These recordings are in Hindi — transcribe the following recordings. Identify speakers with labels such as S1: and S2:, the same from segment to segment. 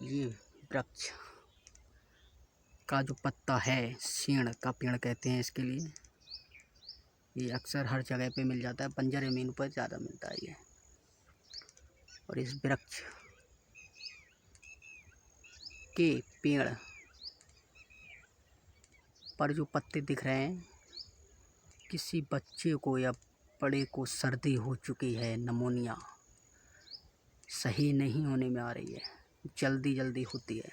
S1: ये वृक्ष का जो पत्ता है, सीण का पेड़ कहते हैं इसके लिए। ये अक्सर हर जगह पे मिल जाता है, बंजर ज़मीन पर ज़्यादा मिलता है ये। और इस वृक्ष के पेड़ पर जो पत्ते दिख रहे हैं, किसी बच्चे को या बड़े को सर्दी हो चुकी है, निमोनिया सही नहीं होने में आ रही है, जल्दी होती है,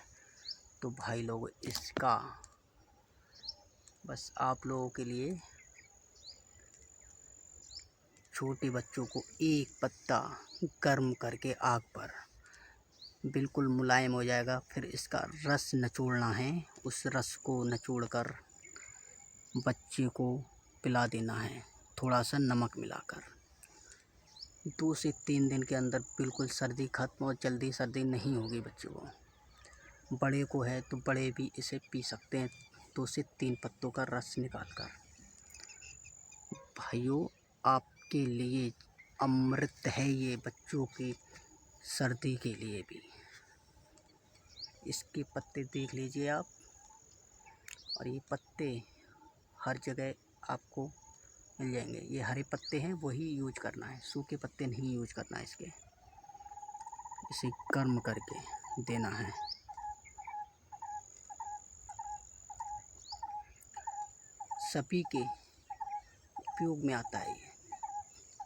S1: तो भाई लोग इसका बस आप लोगों के लिए, छोटे बच्चों को एक पत्ता गर्म करके आग पर बिल्कुल मुलायम हो जाएगा, फिर इसका रस निचोड़ना है। उस रस को निचोड़कर बच्चे को पिला देना है, थोड़ा सा नमक मिलाकर। 2 से 3 दिन के अंदर बिल्कुल सर्दी खत्म, और जल्दी सर्दी नहीं होगी बच्चों को। बड़े को है तो बड़े भी इसे पी सकते हैं, 2 से 3 पत्तों का रस निकाल कर। भाइयों, आपके लिए अमृत है ये, बच्चों की सर्दी के लिए भी। इसके पत्ते देख लीजिए आप, और ये पत्ते हर जगह आपको मिल जाएंगे। ये हरे पत्ते हैं, वही यूज करना है, सूखे पत्ते नहीं यूज करना है इसके। इसे गर्म करके देना है। सभी के उपयोग में आता है ये।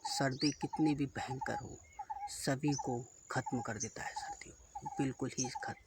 S1: सर्दी कितनी भी भयंकर हो, सभी को खत्म कर देता है, सर्दी को बिल्कुल ही खत्म।